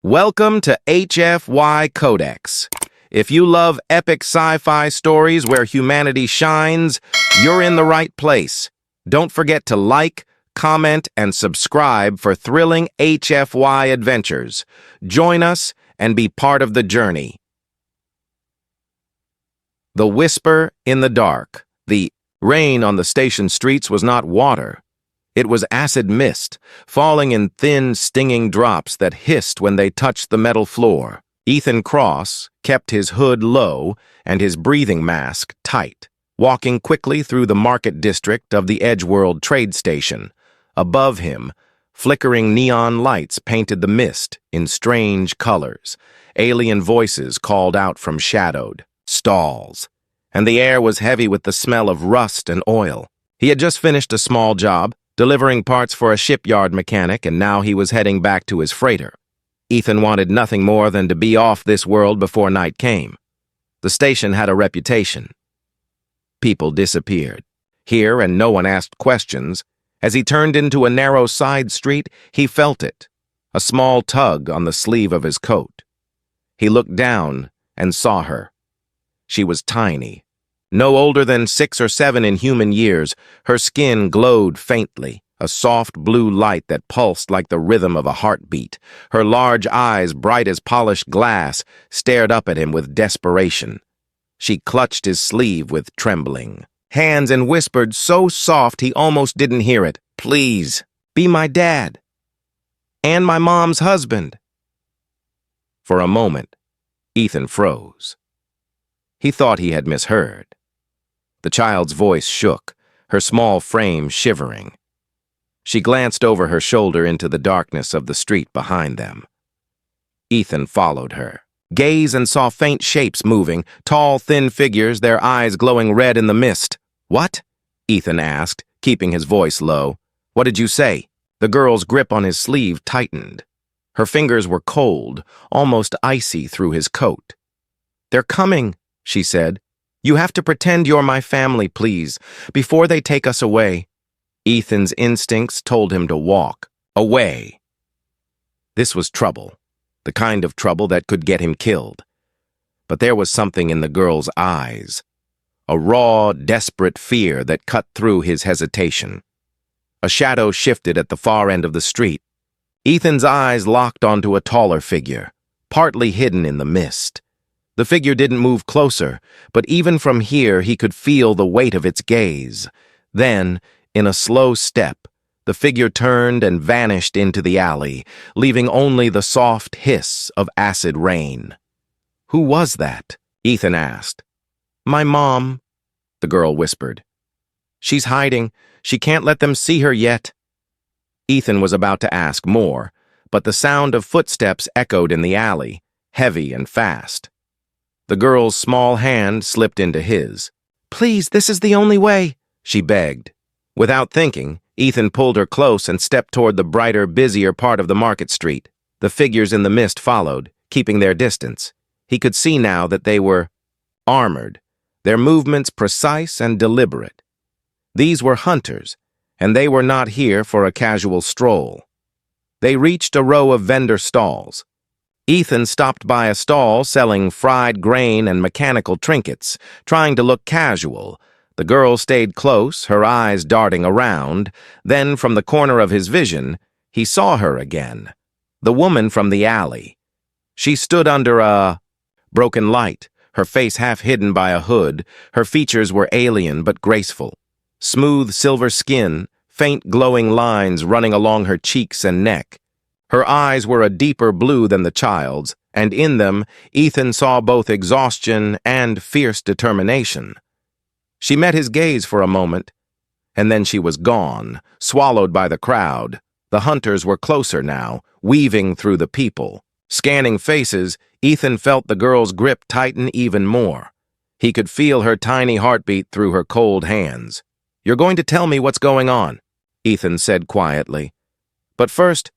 Welcome to HFY Codex. If you love epic sci-fi stories where humanity shines, you're in the right place. Don't forget to like, comment, and subscribe for thrilling HFY adventures. Join us and be part of the journey. The whisper in the dark. The rain on the station streets was not water. It was acid mist, falling in thin, stinging drops that hissed when they touched the metal floor. Ethan Cross kept his hood low and his breathing mask tight, walking quickly through the market district of the Edgeworld trade station. Above him, flickering neon lights painted the mist in strange colors. Alien voices called out from shadowed stalls, and the air was heavy with the smell of rust and oil. He had just finished a small job, delivering parts for a shipyard mechanic, and now he was heading back to his freighter. Ethan wanted nothing more than to be off this world before night came. The station had a reputation. People disappeared here, and no one asked questions. As he turned into a narrow side street, he felt it, a small tug on the sleeve of his coat. He looked down and saw her. She was tiny. No older than 6 or 7 in human years, her skin glowed faintly, a soft blue light that pulsed like the rhythm of a heartbeat. Her large eyes, bright as polished glass, stared up at him with desperation. She clutched his sleeve with trembling hands and whispered so soft he almost didn't hear it, "Please, be my dad. And my mom's husband." For a moment, Ethan froze. He thought he had misheard. The child's voice shook, her small frame shivering. She glanced over her shoulder into the darkness of the street behind them. Ethan followed her, gazed and saw faint shapes moving, tall, thin figures, their eyes glowing red in the mist. "What?" Ethan asked, keeping his voice low. "What did you say?" The girl's grip on his sleeve tightened. Her fingers were cold, almost icy through his coat. "They're coming," she said. "You have to pretend you're my family, please, before they take us away." Ethan's instincts told him to walk away. This was trouble, the kind of trouble that could get him killed. But there was something in the girl's eyes, a raw, desperate fear that cut through his hesitation. A shadow shifted at the far end of the street. Ethan's eyes locked onto a taller figure, partly hidden in the mist. The figure didn't move closer, but even from here he could feel the weight of its gaze. Then, in a slow step, the figure turned and vanished into the alley, leaving only the soft hiss of acid rain. "Who was that?" Ethan asked. "My mom," the girl whispered. "She's hiding. She can't let them see her yet." Ethan was about to ask more, but the sound of footsteps echoed in the alley, heavy and fast. The girl's small hand slipped into his. "Please, this is the only way," she begged. Without thinking, Ethan pulled her close and stepped toward the brighter, busier part of the market street. The figures in the mist followed, keeping their distance. He could see now that they were armored, their movements precise and deliberate. These were hunters, and they were not here for a casual stroll. They reached a row of vendor stalls. Ethan stopped by a stall selling fried grain and mechanical trinkets, trying to look casual. The girl stayed close, her eyes darting around. Then, from the corner of his vision, he saw her again. The woman from the alley. She stood under a broken light, her face half hidden by a hood. Her features were alien but graceful. Smooth silver skin, faint glowing lines running along her cheeks and neck. Her eyes were a deeper blue than the child's, and in them, Ethan saw both exhaustion and fierce determination. She met his gaze for a moment, and then she was gone, swallowed by the crowd. The hunters were closer now, weaving through the people. Scanning faces, Ethan felt the girl's grip tighten even more. He could feel her tiny heartbeat through her cold hands. "You're going to tell me what's going on," Ethan said quietly. "But first,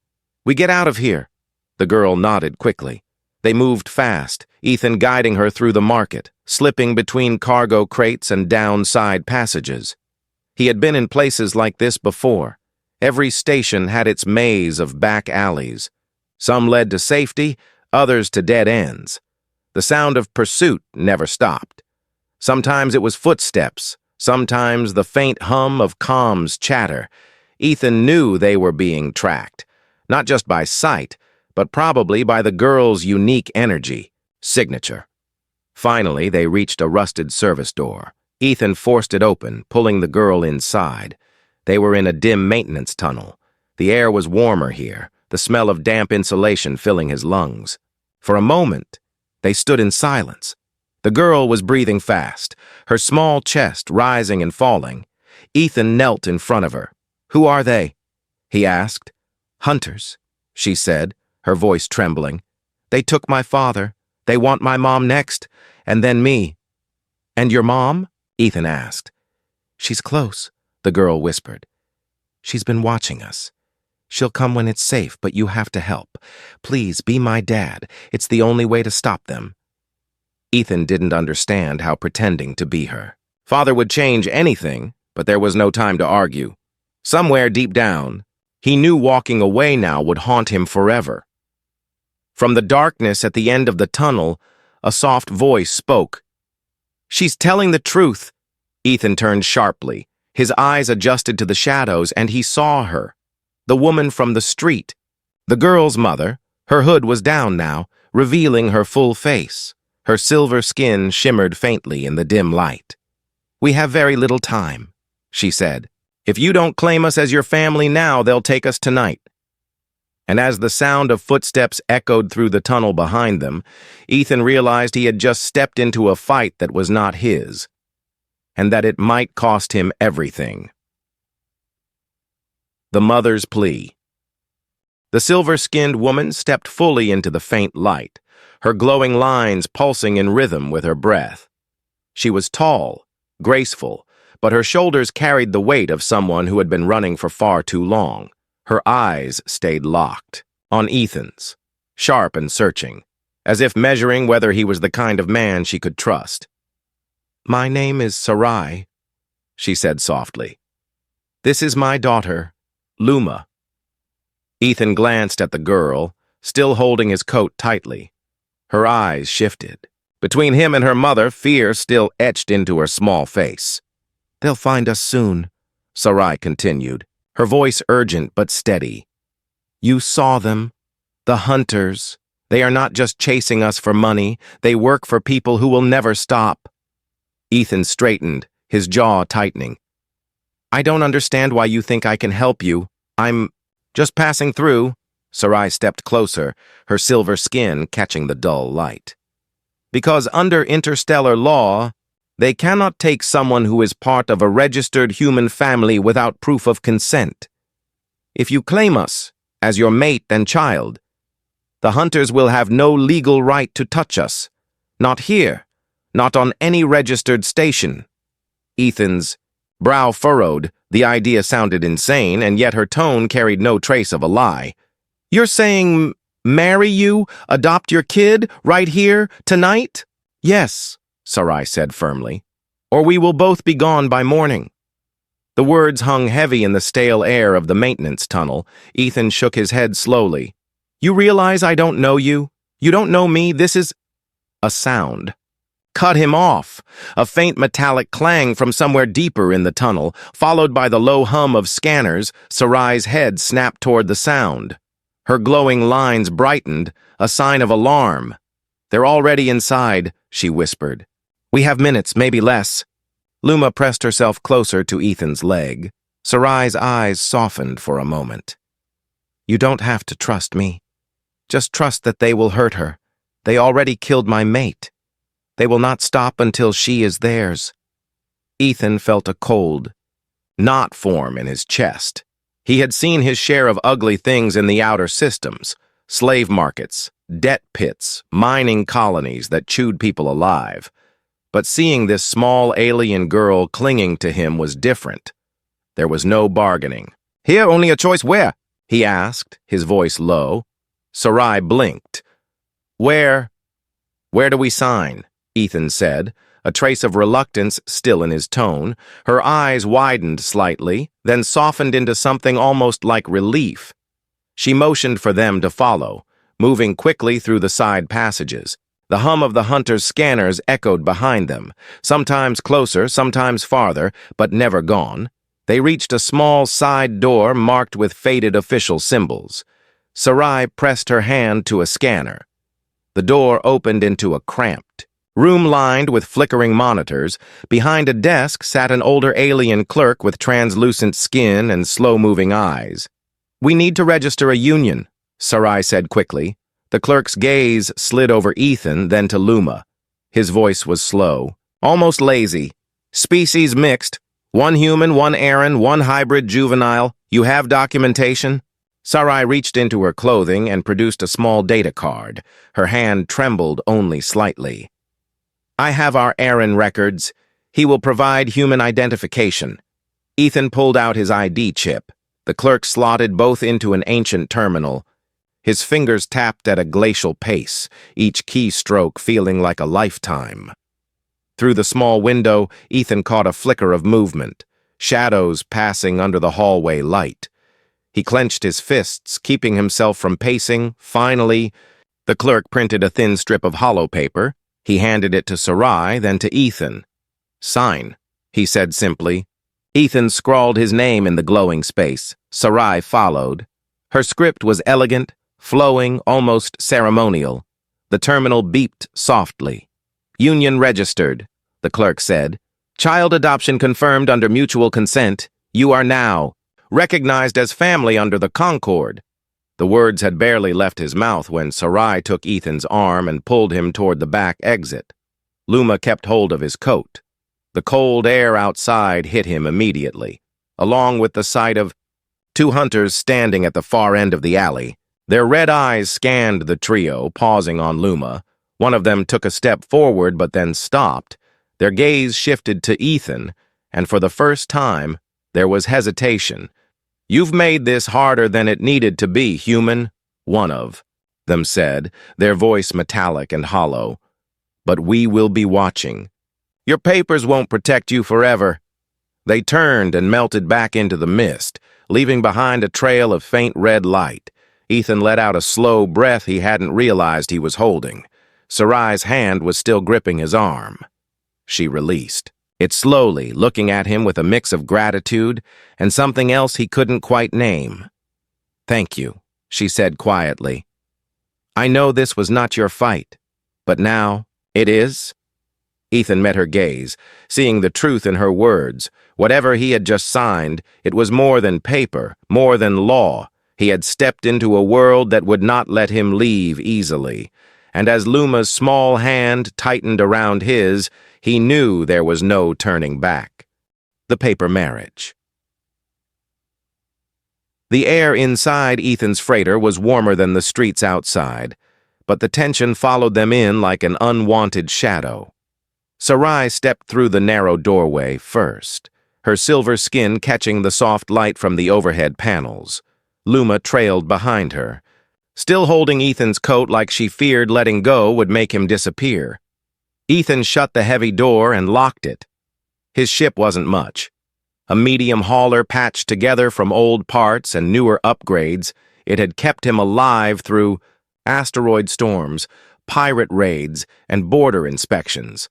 we get out of here." The girl nodded quickly. They moved fast, Ethan guiding her through the market, slipping between cargo crates and down side passages. He had been in places like this before. Every station had its maze of back alleys. Some led to safety, others to dead ends. The sound of pursuit never stopped. Sometimes it was footsteps, sometimes the faint hum of comms chatter. Ethan knew they were being tracked, not just by sight, but probably by the girl's unique energy, signature. Finally, they reached a rusted service door. Ethan forced it open, pulling the girl inside. They were in a dim maintenance tunnel. The air was warmer here, the smell of damp insulation filling his lungs. For a moment, they stood in silence. The girl was breathing fast, her small chest rising and falling. Ethan knelt in front of her. "Who are they?" he asked. "Hunters," she said, her voice trembling. "They took my father. They want my mom next, and then me." "And your mom?" Ethan asked. "She's close," the girl whispered. "She's been watching us. She'll come when it's safe, but you have to help. Please, be my dad. It's the only way to stop them." Ethan didn't understand how pretending to be her. Father would change anything, but there was no time to argue. Somewhere deep down, he knew walking away now would haunt him forever. From the darkness at the end of the tunnel, a soft voice spoke. "She's telling the truth." Ethan turned sharply. His eyes adjusted to the shadows, and he saw her. The woman from the street. The girl's mother. Her hood was down now, revealing her full face. Her silver skin shimmered faintly in the dim light. "We have very little time," she said. "If you don't claim us as your family now, they'll take us tonight." And as the sound of footsteps echoed through the tunnel behind them, Ethan realized he had just stepped into a fight that was not his, and that it might cost him everything. The mother's plea. The silver-skinned woman stepped fully into the faint light, her glowing lines pulsing in rhythm with her breath. She was tall, graceful, but her shoulders carried the weight of someone who had been running for far too long. Her eyes stayed locked on Ethan's, sharp and searching, as if measuring whether he was the kind of man she could trust. "My name is Sarai," she said softly. "This is my daughter, Luma." Ethan glanced at the girl, still holding his coat tightly. Her eyes shifted. Between him and her mother, fear still etched into her small face. "They'll find us soon," Sarai continued, her voice urgent but steady. "You saw them. The hunters. They are not just chasing us for money. They work for people who will never stop." Ethan straightened, his jaw tightening. "I don't understand why you think I can help you. I'm just passing through." Sarai stepped closer, her silver skin catching the dull light. "Because under interstellar law, they cannot take someone who is part of a registered human family without proof of consent. If you claim us as your mate and child, the hunters will have no legal right to touch us. Not here, not on any registered station." Ethan's brow furrowed. The idea sounded insane, and yet her tone carried no trace of a lie. "You're saying marry you, adopt your kid, right here, tonight?" "Yes," Sarai said firmly, "or we will both be gone by morning." The words hung heavy in the stale air of the maintenance tunnel. Ethan shook his head slowly. "You realize I don't know you? You don't know me? This is—" A sound cut him off. A faint metallic clang from somewhere deeper in the tunnel, followed by the low hum of scanners. Sarai's head snapped toward the sound. Her glowing lines brightened, a sign of alarm. "They're already inside," she whispered. "We have minutes, maybe less." Luma pressed herself closer to Ethan's leg. Sarai's eyes softened for a moment. "You don't have to trust me. Just trust that they will hurt her. They already killed my mate. They will not stop until she is theirs." Ethan felt a cold knot form in his chest. He had seen his share of ugly things in the outer systems: slave markets, debt pits, mining colonies that chewed people alive. But seeing this small alien girl clinging to him was different. There was no bargaining. "Here, only a choice where?" he asked, his voice low. Sarai blinked. Where do we sign?" Ethan said, a trace of reluctance still in his tone. Her eyes widened slightly, then softened into something almost like relief. She motioned for them to follow, moving quickly through the side passages. The hum of the hunter's scanners echoed behind them, sometimes closer, sometimes farther, but never gone. They reached a small side door marked with faded official symbols. Sarai pressed her hand to a scanner. The door opened into a cramped room lined with flickering monitors. Behind a desk sat an older alien clerk with translucent skin and slow-moving eyes. "We need to register a union," Sarai said quickly. The clerk's gaze slid over Ethan, then to Luma. His voice was slow, almost lazy. "Species mixed. One human, one Aaron, one hybrid juvenile. You have documentation?" Sarai reached into her clothing and produced a small data card. Her hand trembled only slightly. "I have our Aaron records. He will provide human identification." Ethan pulled out his ID chip. The clerk slotted both into an ancient terminal. His fingers tapped at a glacial pace, each keystroke feeling like a lifetime. Through the small window, Ethan caught a flicker of movement, shadows passing under the hallway light. He clenched his fists, keeping himself from pacing. Finally, the clerk printed a thin strip of hollow paper. He handed it to Sarai, then to Ethan. "Sign," he said simply. Ethan scrawled his name in the glowing space. Sarai followed. Her script was elegant, flowing, almost ceremonial. The terminal beeped softly. "Union registered," the clerk said. "Child adoption confirmed under mutual consent. You are now recognized as family under the Concord." The words had barely left his mouth when Sarai took Ethan's arm and pulled him toward the back exit. Luma kept hold of his coat. The cold air outside hit him immediately, along with the sight of two hunters standing at the far end of the alley. Their red eyes scanned the trio, pausing on Luma. One of them took a step forward but then stopped. Their gaze shifted to Ethan, and for the first time, there was hesitation. "You've made this harder than it needed to be, human," one of them said, their voice metallic and hollow. "But we will be watching. Your papers won't protect you forever." They turned and melted back into the mist, leaving behind a trail of faint red light. Ethan let out a slow breath he hadn't realized he was holding. Sarai's hand was still gripping his arm. She released it slowly, looking at him with a mix of gratitude and something else he couldn't quite name. "Thank you," she said quietly. "I know this was not your fight, but now it is." Ethan met her gaze, seeing the truth in her words. Whatever he had just signed, it was more than paper, more than law. He had stepped into a world that would not let him leave easily. And as Luma's small hand tightened around his, he knew there was no turning back. The paper marriage. The air inside Ethan's freighter was warmer than the streets outside, but the tension followed them in like an unwanted shadow. Sarai stepped through the narrow doorway first, her silver skin catching the soft light from the overhead panels. Luma trailed behind her, still holding Ethan's coat like she feared letting go would make him disappear. Ethan shut the heavy door and locked it. His ship wasn't much. A medium hauler patched together from old parts and newer upgrades, it had kept him alive through asteroid storms, pirate raids, and border inspections.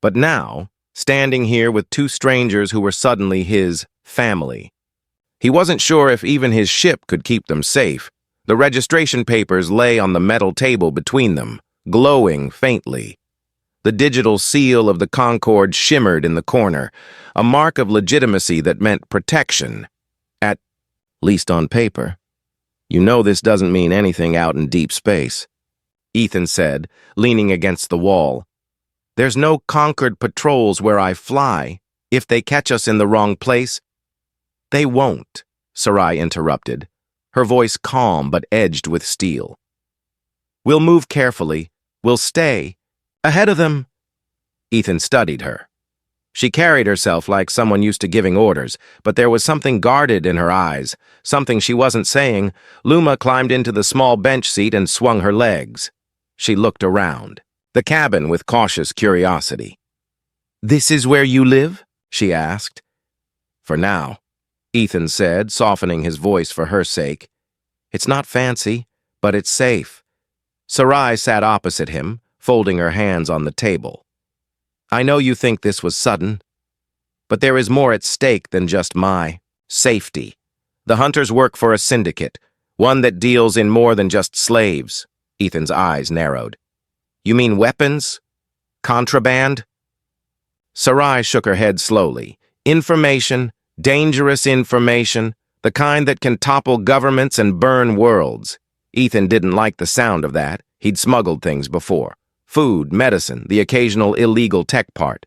But now, standing here with two strangers who were suddenly his family, he wasn't sure if even his ship could keep them safe. The registration papers lay on the metal table between them, glowing faintly. The digital seal of the Concord shimmered in the corner, a mark of legitimacy that meant protection, at least on paper. "You know this doesn't mean anything out in deep space," Ethan said, leaning against the wall. "There's no Concord patrols where I fly. If they catch us in the wrong place—" "They won't," Sarai interrupted, her voice calm but edged with steel. "We'll move carefully. We'll stay ahead of them." Ethan studied her. She carried herself like someone used to giving orders, but there was something guarded in her eyes, something she wasn't saying. Luma climbed into the small bench seat and swung her legs. She looked around the cabin with cautious curiosity. "This is where you live?" she asked. "For now," Ethan said, softening his voice for her sake. "It's not fancy, but it's safe. Sarai sat opposite him, folding her hands on the table. I know you think this was sudden, but there is more at stake than just my safety. The hunters work for a syndicate, one that deals in more than just slaves. Ethan's eyes narrowed. You mean weapons? Contraband? Sarai shook her head slowly. Information, dangerous information, the kind that can topple governments and burn worlds. Ethan didn't like the sound of that. He'd smuggled things before. Food, medicine, the occasional illegal tech part.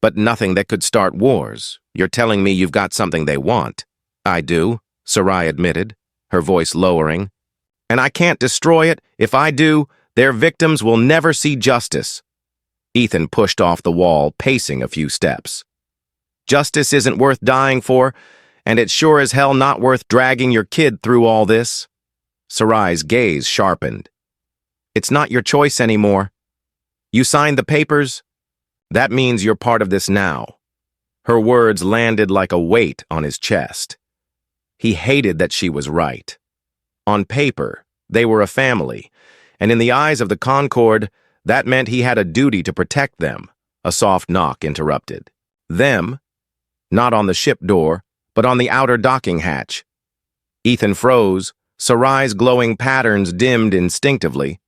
But nothing that could start wars. You're telling me you've got something they want. I do, Sarai admitted, her voice lowering. And I can't destroy it. If I do, their victims will never see justice. Ethan pushed off the wall, pacing a few steps. Justice isn't worth dying for, and it's sure as hell not worth dragging your kid through all this. Sarai's gaze sharpened. It's not your choice anymore. You signed the papers. That means you're part of this now. Her words landed like a weight on his chest. He hated that she was right. On paper, they were a family, and in the eyes of the Concord, that meant he had a duty to protect them. A soft knock interrupted. Them? Not on the ship door, but on the outer docking hatch. Ethan froze. Sarai's glowing patterns dimmed instinctively.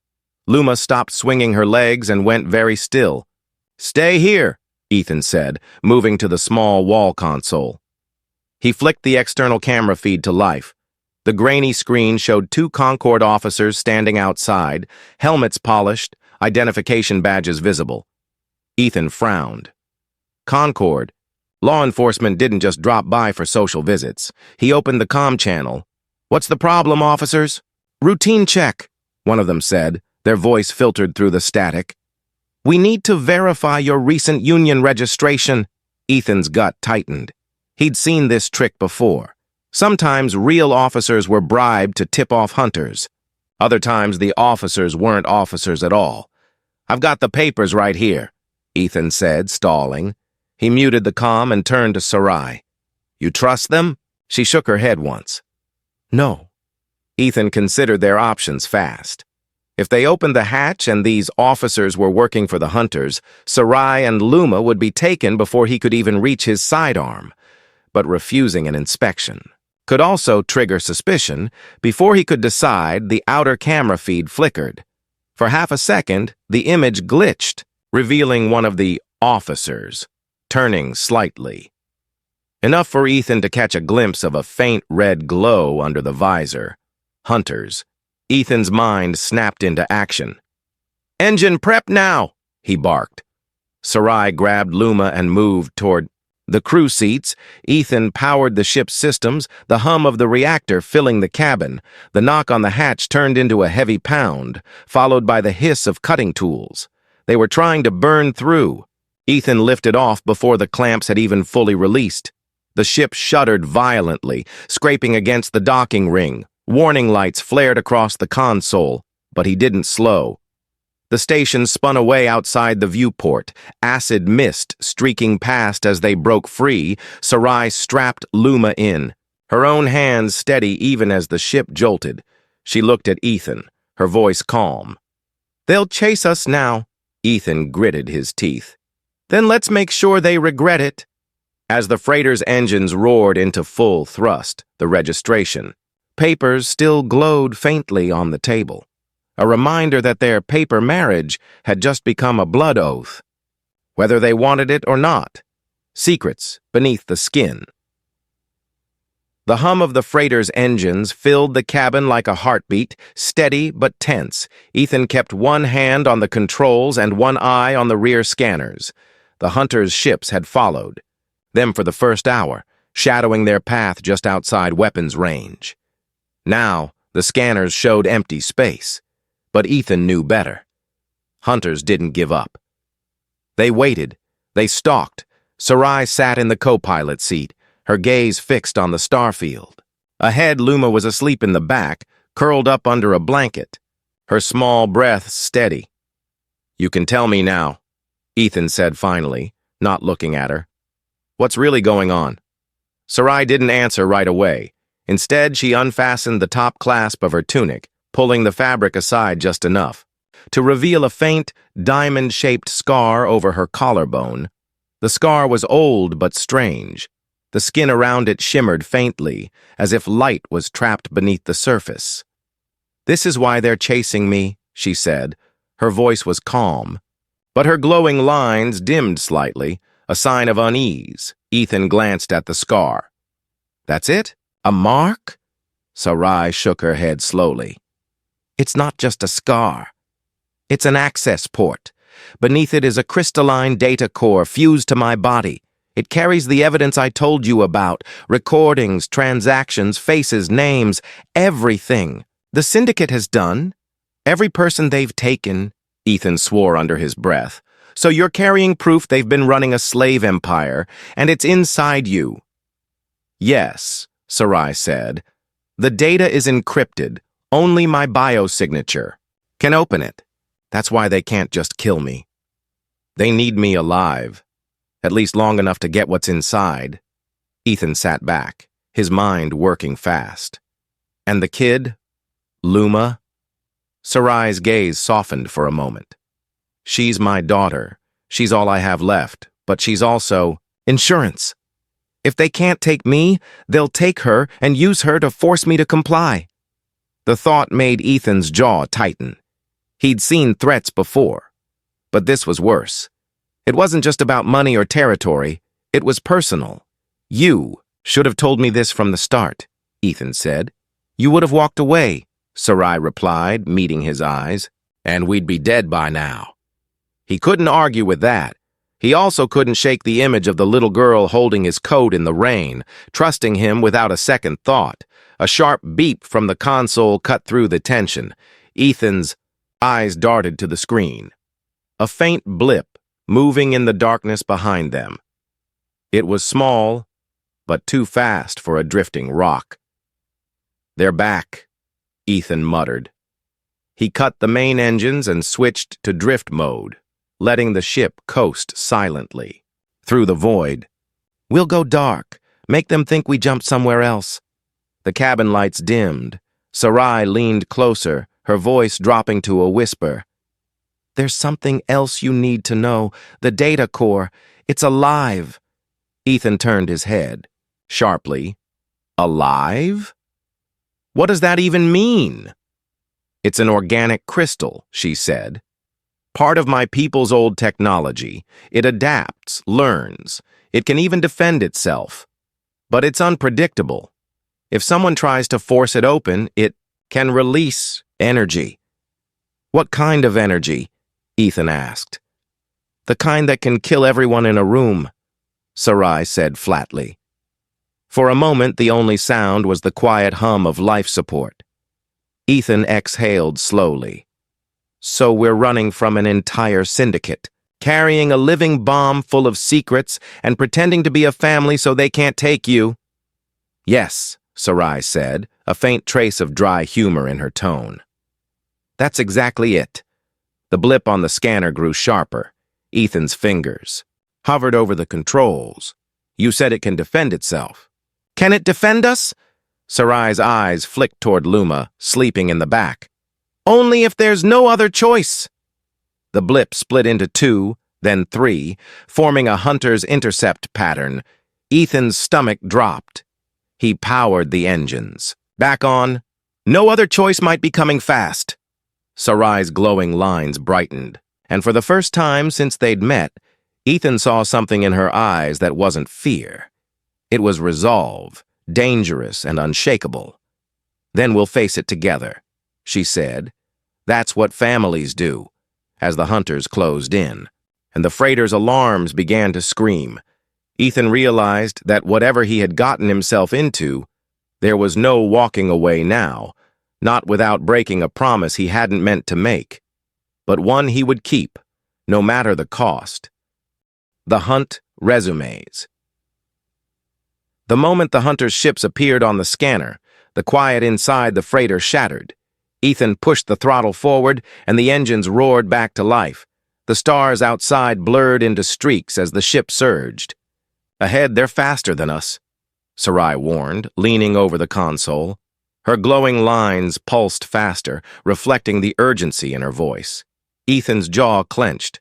Luma stopped swinging her legs and went very still. Stay here, Ethan said, moving to the small wall console. He flicked the external camera feed to life. The grainy screen showed 2 Concord officers standing outside, helmets polished, identification badges visible. Ethan frowned. Concord. Law enforcement didn't just drop by for social visits. He opened the comm channel. What's the problem, officers? Routine check, one of them said, their voice filtered through the static. We need to verify your recent union registration. Ethan's gut tightened. He'd seen this trick before. Sometimes real officers were bribed to tip off hunters. Other times the officers weren't officers at all. I've got the papers right here, Ethan said, stalling. He muted the comm and turned to Sarai. You trust them? She shook her head once. No. Ethan considered their options fast. If they opened the hatch and these officers were working for the hunters, Sarai and Luma would be taken before he could even reach his sidearm. But refusing an inspection could also trigger suspicion. Before he could decide, the outer camera feed flickered. For half a second, the image glitched, revealing one of the officers, turning slightly. Enough for Ethan to catch a glimpse of a faint red glow under the visor. Hunters. Ethan's mind snapped into action. Engine prep now, he barked. Sarai grabbed Luma and moved toward the crew seats. Ethan powered the ship's systems, the hum of the reactor filling the cabin. The knock on the hatch turned into a heavy pound, followed by the hiss of cutting tools. They were trying to burn through. Ethan lifted off before the clamps had even fully released. The ship shuddered violently, scraping against the docking ring. Warning lights flared across the console, but he didn't slow. The station spun away outside the viewport, acid mist streaking past as they broke free. Sarai strapped Luma in, her own hands steady even as the ship jolted. She looked at Ethan, her voice calm. They'll chase us now. Ethan gritted his teeth. Then let's make sure they regret it. As the freighter's engines roared into full thrust, the registration papers still glowed faintly on the table, a reminder that their paper marriage had just become a blood oath. Whether they wanted it or not, secrets beneath the skin. The hum of the freighter's engines filled the cabin like a heartbeat, steady but tense. Ethan kept one hand on the controls and one eye on the rear scanners. The hunters' ships had followed, them for the first hour, shadowing their path just outside weapons range. Now, the scanners showed empty space, but Ethan knew better. Hunters didn't give up. They waited. They stalked. Sarai sat in the co-pilot seat, her gaze fixed on the starfield. Ahead, Luma was asleep in the back, curled up under a blanket, her small breath steady. You can tell me now, Ethan said finally, not looking at her. What's really going on? Sarai didn't answer right away. Instead, she unfastened the top clasp of her tunic, pulling the fabric aside just enough to reveal a faint, diamond-shaped scar over her collarbone. The scar was old but strange. The skin around it shimmered faintly, as if light was trapped beneath the surface. "This is why they're chasing me," she said. Her voice was calm, but her glowing lines dimmed slightly, a sign of unease. Ethan glanced at the scar. "That's it? A mark?" Sarai shook her head slowly. "It's not just a scar. It's an access port. Beneath it is a crystalline data core fused to my body. It carries the evidence I told you about, recordings, transactions, faces, names, everything. The syndicate has done. Every person they've taken," Ethan swore under his breath. "So you're carrying proof they've been running a slave empire, and it's inside you." "Yes," Sarai said. "The data is encrypted. Only my biosignature can open it. That's why they can't just kill me. They need me alive, at least long enough to get what's inside." Ethan sat back, his mind working fast. "And the kid? Luma?" Sarai's gaze softened for a moment. "She's my daughter. She's all I have left, but she's also insurance. If they can't take me, they'll take her and use her to force me to comply." The thought made Ethan's jaw tighten. He'd seen threats before, but this was worse. It wasn't just about money or territory, it was personal. "You should have told me this from the start," Ethan said. "You would have walked away," Sarai replied, meeting his eyes. "And we'd be dead by now." He couldn't argue with that. He also couldn't shake the image of the little girl holding his coat in the rain, trusting him without a second thought. A sharp beep from the console cut through the tension. Ethan's eyes darted to the screen. A faint blip moving in the darkness behind them. It was small, but too fast for a drifting rock. "They're back," Ethan muttered. He cut the main engines and switched to drift mode, letting the ship coast silently. Through the void. "We'll go dark, make them think we jumped somewhere else." The cabin lights dimmed. Sarai leaned closer, her voice dropping to a whisper. "There's something else you need to know. The data core. It's alive." Ethan turned his head, sharply. "Alive? What does that even mean?" "It's an organic crystal," she said. "Part of my people's old technology. It adapts, learns. It can even defend itself. But it's unpredictable. If someone tries to force it open, it can release energy." "What kind of energy?" Ethan asked. "The kind that can kill everyone in a room," Sarai said flatly. For a moment, the only sound was the quiet hum of life support. Ethan exhaled slowly. "So we're running from an entire syndicate, carrying a living bomb full of secrets and pretending to be a family so they can't take you?" "Yes," Sarai said, a faint trace of dry humor in her tone. "That's exactly it." The blip on the scanner grew sharper. Ethan's fingers hovered over the controls. "You said it can defend itself." "Can it defend us?" Sarai's eyes flicked toward Luma, sleeping in the back. "Only if there's no other choice." The blip split into 2, then 3, forming a hunter's intercept pattern. Ethan's stomach dropped. He powered the engines. "Back on. No other choice might be coming fast." Sarai's glowing lines brightened, and for the first time since they'd met, Ethan saw something in her eyes that wasn't fear. It was resolve, dangerous and unshakable. "Then we'll face it together," she said. "That's what families do," as the hunters closed in, and the freighter's alarms began to scream. Ethan realized that whatever he had gotten himself into, there was no walking away now, not without breaking a promise he hadn't meant to make, but one he would keep, no matter the cost. The hunt resumes. The moment the hunter's ships appeared on the scanner, the quiet inside the freighter shattered. Ethan pushed the throttle forward, and the engines roared back to life. The stars outside blurred into streaks as the ship surged. "Ahead, they're faster than us," Sarai warned, leaning over the console. Her glowing lines pulsed faster, reflecting the urgency in her voice. Ethan's jaw clenched.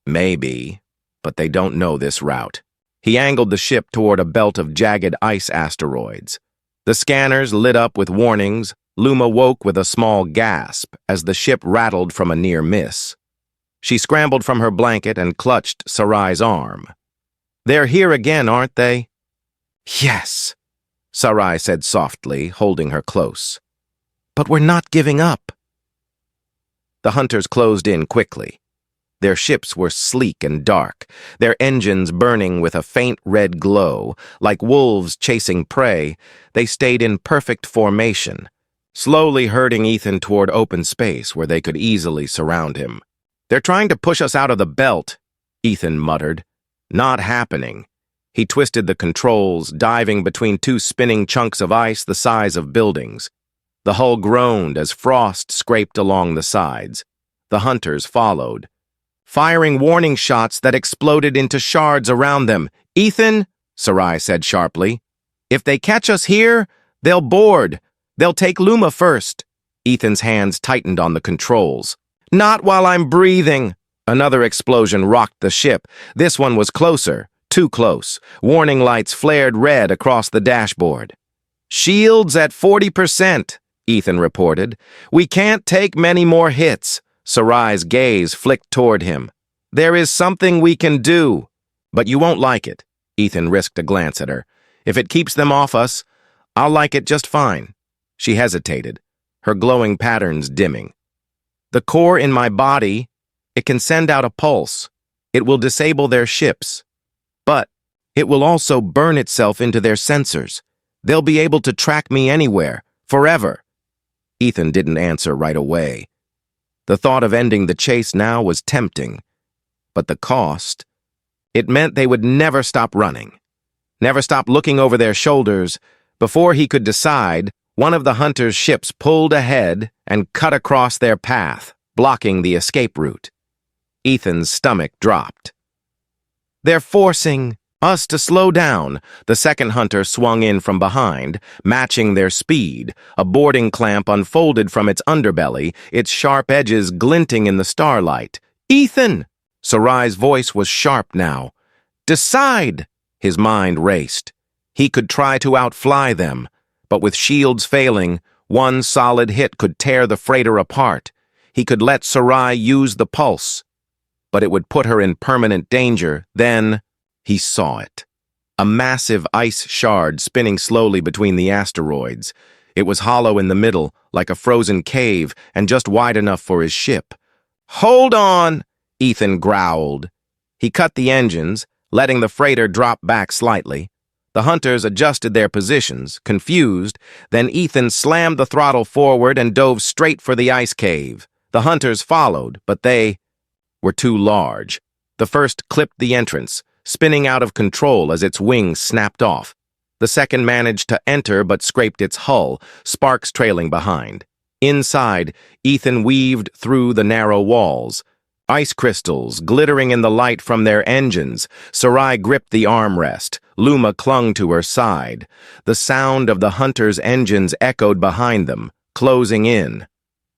Maybe, but they don't know this route. He angled the ship toward a belt of jagged ice asteroids. The scanners lit up with warnings. Luma woke with a small gasp as the ship rattled from a near miss. She scrambled from her blanket and clutched Sarai's arm. "They're here again, aren't they?" "Yes," Sarai said softly, holding her close. "But we're not giving up." The hunters closed in quickly. Their ships were sleek and dark, their engines burning with a faint red glow. Like wolves chasing prey, they stayed in perfect formation, slowly herding Ethan toward open space where they could easily surround him. "They're trying to push us out of the belt," Ethan muttered. "Not happening." He twisted the controls, diving between two spinning chunks of ice the size of buildings. The hull groaned as frost scraped along the sides. The hunters followed, firing warning shots that exploded into shards around them. "Ethan," Sarai said sharply, "if they catch us here, they'll board. They'll take Luma first." Ethan's hands tightened on the controls. "Not while I'm breathing." Another explosion rocked the ship. This one was closer. Too close. Warning lights flared red across the dashboard. "Shields at 40%, Ethan reported. "We can't take many more hits." Sarai's gaze flicked toward him. "There is something we can do." "But you won't like it." Ethan risked a glance at her. "If it keeps them off us, I'll like it just fine." She hesitated, her glowing patterns dimming. "The core in my body, it can send out a pulse. It will disable their ships. But it will also burn itself into their sensors. They'll be able to track me anywhere, forever." Ethan didn't answer right away. The thought of ending the chase now was tempting. But the cost? It meant they would never stop running, never stop looking over their shoulders. Before he could decide, one of the hunters' ships pulled ahead and cut across their path, blocking the escape route. Ethan's stomach dropped. "They're forcing us to slow down." The second hunter swung in from behind, matching their speed. A boarding clamp unfolded from its underbelly, its sharp edges glinting in the starlight. "Ethan!" Sarai's voice was sharp now. "Decide!" His mind raced. He could try to outfly them, but with shields failing, one solid hit could tear the freighter apart. He could let Sarai use the pulse, but it would put her in permanent danger. Then he saw it. A massive ice shard spinning slowly between the asteroids. It was hollow in the middle, like a frozen cave, and just wide enough for his ship. "Hold on!" Ethan growled. He cut the engines, letting the freighter drop back slightly. The hunters adjusted their positions, confused. Then Ethan slammed the throttle forward and dove straight for the ice cave. The hunters followed, but they were too large. The first clipped the entrance, spinning out of control as its wings snapped off. The second managed to enter but scraped its hull, sparks trailing behind. Inside, Ethan weaved through the narrow walls. Ice crystals glittering in the light from their engines. Sarai gripped the armrest. Luma clung to her side. The sound of the hunters' engines echoed behind them, closing in.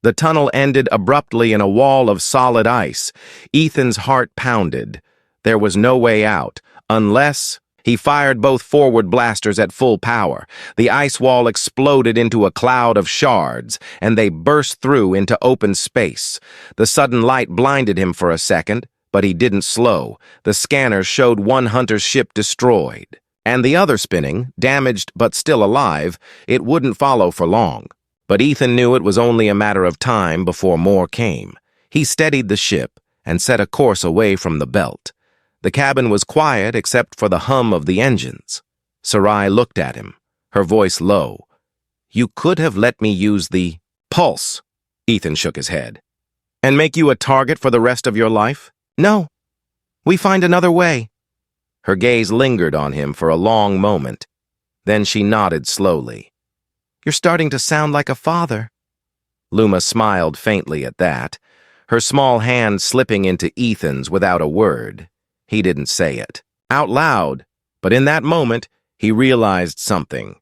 The tunnel ended abruptly in a wall of solid ice. Ethan's heart pounded. There was no way out, unless he fired both forward blasters at full power. The ice wall exploded into a cloud of shards, and they burst through into open space. The sudden light blinded him for a second, but he didn't slow. The scanners showed one hunter's ship destroyed, and the other spinning, damaged but still alive. It wouldn't follow for long. But Ethan knew it was only a matter of time before more came. He steadied the ship and set a course away from the belt. The cabin was quiet except for the hum of the engines. Sarai looked at him, her voice low. "You could have let me use the pulse." Ethan shook his head. "And make you a target for the rest of your life?" "No. We find another way." Her gaze lingered on him for a long moment. Then she nodded slowly. "You're starting to sound like a father." Luma smiled faintly at that, her small hand slipping into Ethan's without a word. He didn't say it out loud, but in that moment, he realized something.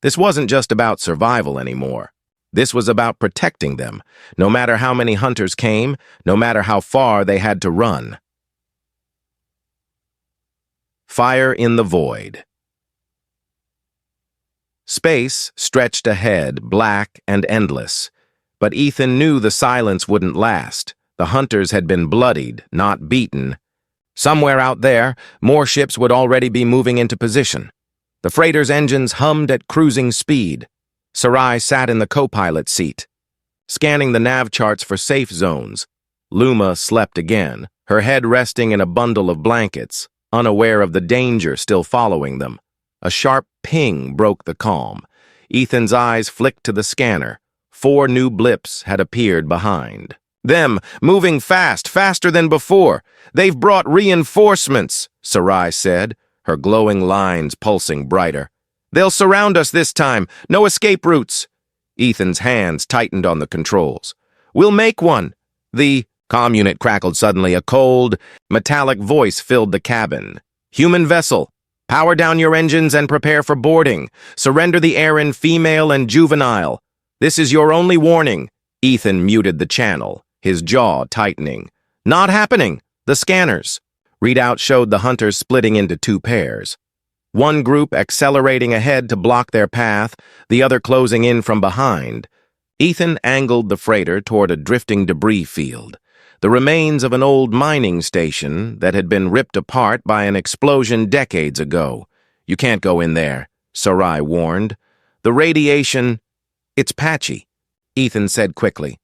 This wasn't just about survival anymore. This was about protecting them, no matter how many hunters came, no matter how far they had to run. Fire in the void. Space stretched ahead, black and endless. But Ethan knew the silence wouldn't last. The hunters had been bloodied, not beaten. Somewhere out there, more ships would already be moving into position. The freighter's engines hummed at cruising speed. Sarai sat in the co-pilot seat, scanning the nav charts for safe zones. Luma slept again, her head resting in a bundle of blankets, unaware of the danger still following them. A sharp ping broke the calm. Ethan's eyes flicked to the scanner. 4 new blips had appeared behind. Them, moving fast, faster than before. They've brought reinforcements, Sarai said, her glowing lines pulsing brighter. They'll surround us this time. No escape routes. Ethan's hands tightened on the controls. We'll make one. The comm unit crackled suddenly. A cold, metallic voice filled the cabin. Human vessel. Power down your engines and prepare for boarding. Surrender the Aaron, female and juvenile. This is your only warning. Ethan muted the channel, his jaw tightening. Not happening. The scanners. Readout showed the hunters splitting into 2 pairs. One group accelerating ahead to block their path, the other closing in from behind. Ethan angled the freighter toward a drifting debris field, the remains of an old mining station that had been ripped apart by an explosion decades ago. You can't go in there, Sarai warned. The radiation... It's patchy, Ethan said quickly.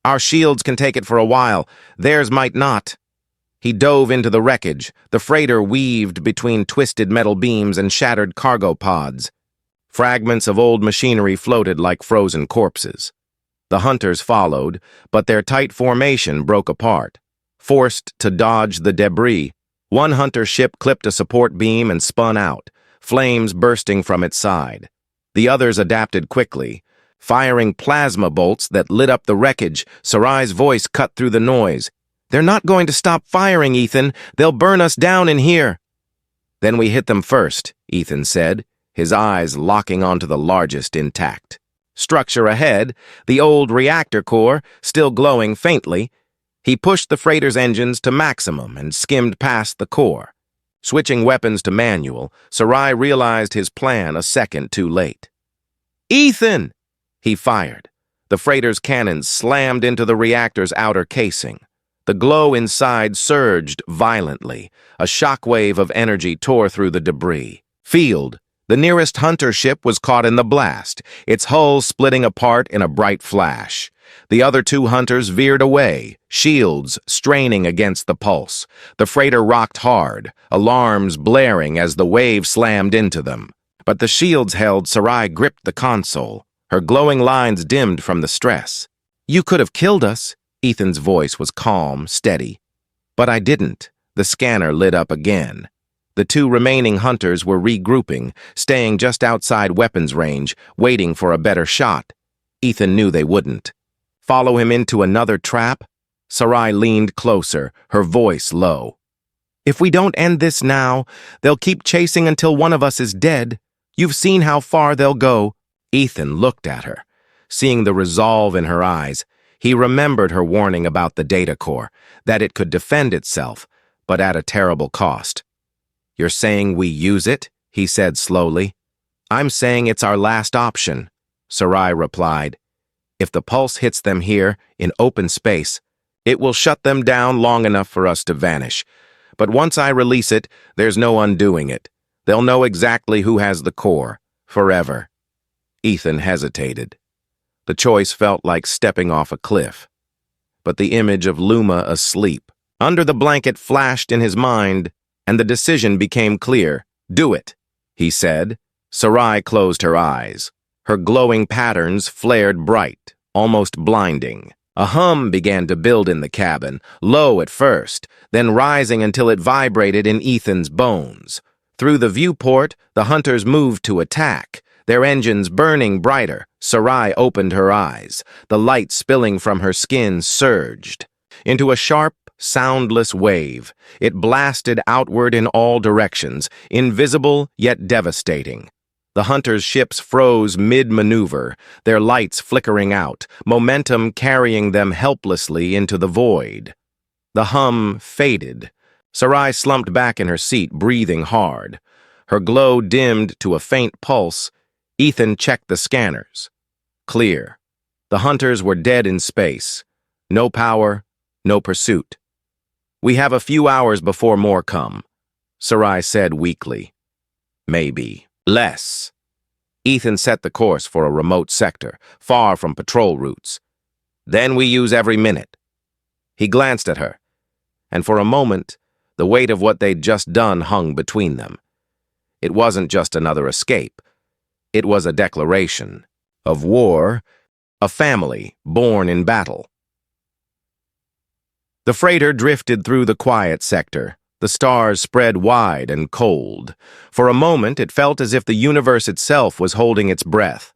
Our shields can take it for a while. Theirs might not. He dove into the wreckage. The freighter weaved between twisted metal beams and shattered cargo pods. Fragments of old machinery floated like frozen corpses. The hunters followed, but their tight formation broke apart. Forced to dodge the debris, one hunter ship clipped a support beam and spun out, flames bursting from its side. The others adapted quickly, firing plasma bolts that lit up the wreckage. Sarai's voice cut through the noise. They're not going to stop firing, Ethan. They'll burn us down in here. Then we hit them first, Ethan said, his eyes locking onto the largest intact. Structure ahead, the old reactor core still glowing faintly. He pushed the freighter's engines to maximum and skimmed past the core. Switching weapons to manual, Sarai realized his plan a second too late. Ethan! He fired. The freighter's cannons slammed into the reactor's outer casing. The glow inside surged violently. A shockwave of energy tore through the debris. Field. The nearest hunter ship was caught in the blast, its hull splitting apart in a bright flash. The other 2 hunters veered away, shields straining against the pulse. The freighter rocked hard, alarms blaring as the wave slammed into them. But the shields held. Sarai gripped the console, her glowing lines dimmed from the stress. You could have killed us. Ethan's voice was calm, steady. But I didn't. The scanner lit up again. The 2 remaining hunters were regrouping, staying just outside weapons range, waiting for a better shot. Ethan knew they wouldn't. Follow him into another trap? Sarai leaned closer, her voice low. If we don't end this now, they'll keep chasing until one of us is dead. You've seen how far they'll go. Ethan looked at her, seeing the resolve in her eyes. He remembered her warning about the data core, that it could defend itself, but at a terrible cost. You're saying we use it? He said slowly. I'm saying it's our last option, Sarai replied. If the pulse hits them here, in open space, it will shut them down long enough for us to vanish. But once I release it, there's no undoing it. They'll know exactly who has the core, forever. Ethan hesitated. The choice felt like stepping off a cliff. But the image of Luma asleep, under the blanket, flashed in his mind, and the decision became clear. Do it, he said. Sarai closed her eyes. Her glowing patterns flared bright, almost blinding. A hum began to build in the cabin, low at first, then rising until it vibrated in Ethan's bones. Through the viewport, the hunters moved to attack, their engines burning brighter. Sarai opened her eyes. The light spilling from her skin surged into a sharp, soundless wave. It blasted outward in all directions, invisible yet devastating. The hunters' ships froze mid-maneuver, their lights flickering out, momentum carrying them helplessly into the void. The hum faded. Sarai slumped back in her seat, breathing hard. Her glow dimmed to a faint pulse. Ethan checked the scanners. Clear. The hunters were dead in space. No power, no pursuit. "We have a few hours before more come," Sarai said weakly. "Maybe less." Ethan set the course for a remote sector, far from patrol routes. "Then we use every minute." He glanced at her, and for a moment, the weight of what they'd just done hung between them. It wasn't just another escape. It was a declaration of war, a family born in battle. The freighter drifted through the quiet sector. The stars spread wide and cold. For a moment, it felt as if the universe itself was holding its breath.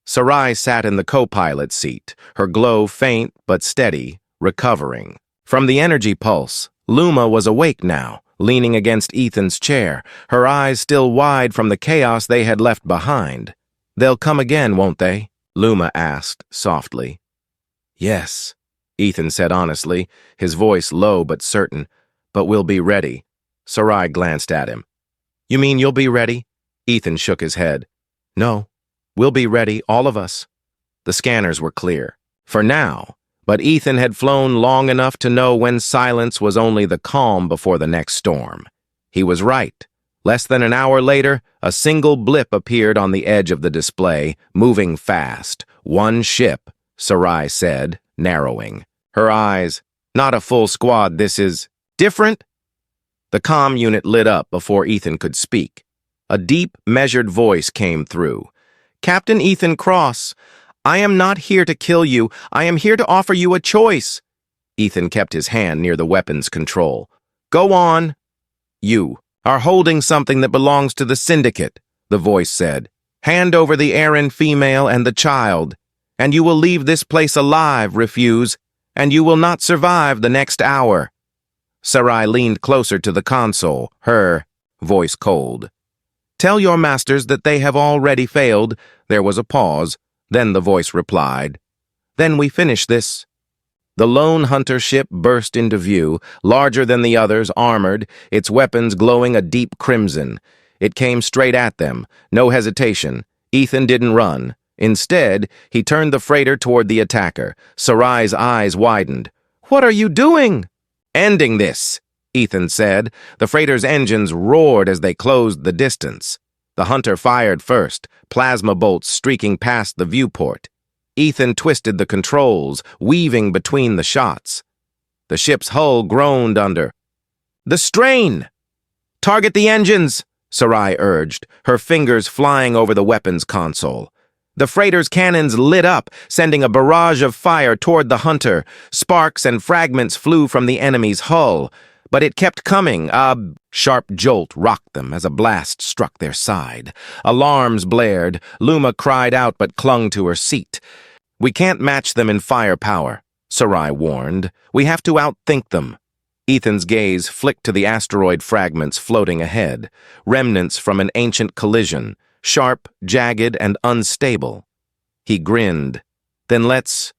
Sarai sat in the co-pilot seat, her glow faint but steady, recovering. From the energy pulse, Luma was awake now, leaning against Ethan's chair, her eyes still wide from the chaos they had left behind. "They'll come again, won't they?" Luma asked softly. "Yes," Ethan said honestly, his voice low but certain. "But we'll be ready." Sarai glanced at him. "You mean you'll be ready?" Ethan shook his head. "No, we'll be ready, all of us." The scanners were clear. For now, but Ethan had flown long enough to know when silence was only the calm before the next storm. He was right. Less than an hour later, a single blip appeared on the edge of the display, moving fast. "One ship," Sarai said, narrowing. Her eyes, "Not a full squad, this is different?" The comm unit lit up before Ethan could speak. A deep, measured voice came through. "Captain Ethan Cross, I am not here to kill you. I am here to offer you a choice." Ethan kept his hand near the weapon's control. "Go on." "You are holding something that belongs to the Syndicate," the voice said. "Hand over the Aaron female and the child, and you will leave this place alive, refuse, and you will not survive the next hour." Sarai leaned closer to the console, her voice cold. "Tell your masters that they have already failed." There was a pause. Then the voice replied, "Then we finish this." The lone hunter ship burst into view, larger than the others, armored, its weapons glowing a deep crimson. It came straight at them, no hesitation. Ethan didn't run. Instead, he turned the freighter toward the attacker. Sarai's eyes widened. "What are you doing?" "Ending this," Ethan said. The freighter's engines roared as they closed the distance. The hunter fired first, plasma bolts streaking past the viewport. Ethan twisted the controls, weaving between the shots. The ship's hull groaned under. "The strain!" "Target the engines," Sarai urged, her fingers flying over the weapons console. The freighter's cannons lit up, sending a barrage of fire toward the hunter. Sparks and fragments flew from the enemy's hull. But it kept coming. A sharp jolt rocked them as a blast struck their side. Alarms blared. Luma cried out but clung to her seat. "We can't match them in firepower," Sarai warned. "We have to outthink them." Ethan's gaze flicked to the asteroid fragments floating ahead, remnants from an ancient collision, sharp, jagged, and unstable. He grinned. "Then let's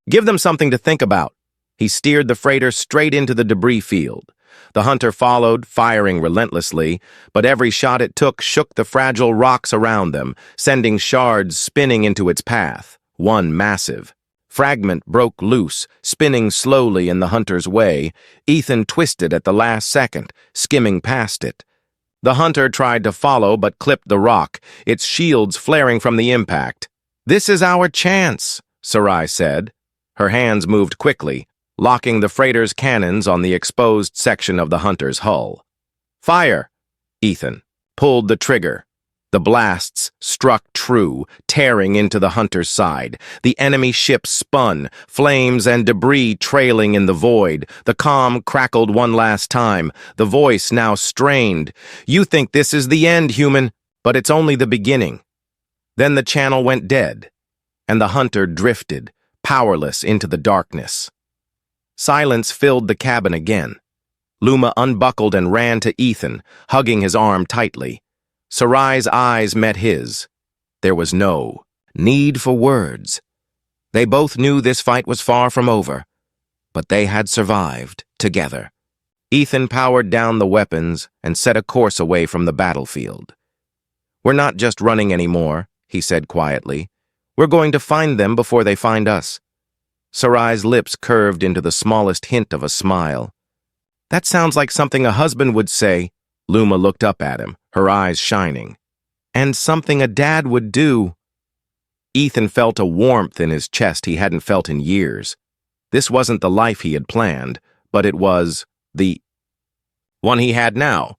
give them something to think about." He steered the freighter straight into the debris field. The hunter followed, firing relentlessly, but every shot it took shook the fragile rocks around them, sending shards spinning into its path. One massive fragment broke loose, spinning slowly in the hunter's way. Ethan twisted at the last second, skimming past it. The hunter tried to follow but clipped the rock, its shields flaring from the impact. "This is our chance," Sarai said. Her hands moved quickly, locking the freighter's cannons on the exposed section of the hunter's hull. "Fire!" Ethan pulled the trigger. The blasts struck true, tearing into the hunter's side. The enemy ship spun, flames and debris trailing in the void. The comm crackled one last time, the voice now strained. "You think this is the end, human, but it's only the beginning." Then the channel went dead, and the hunter drifted, powerless, into the darkness. Silence filled the cabin again. Luma unbuckled and ran to Ethan, hugging his arm tightly. Sarai's eyes met his. There was no need for words. They both knew this fight was far from over, but they had survived together. Ethan powered down the weapons and set a course away from the battlefield. "We're not just running anymore," he said quietly. "We're going to find them before they find us." Sarai's lips curved into the smallest hint of a smile. "That sounds like something a husband would say." Luma looked up at him, her eyes shining. "And something a dad would do." Ethan felt a warmth in his chest he hadn't felt in years. This wasn't the life he had planned, but it was the one he had now.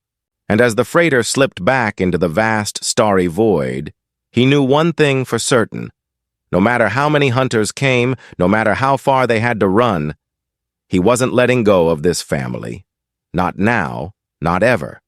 And as the freighter slipped back into the vast, starry void, he knew one thing for certain. No matter how many hunters came, no matter how far they had to run, he wasn't letting go of this family. Not now, not ever.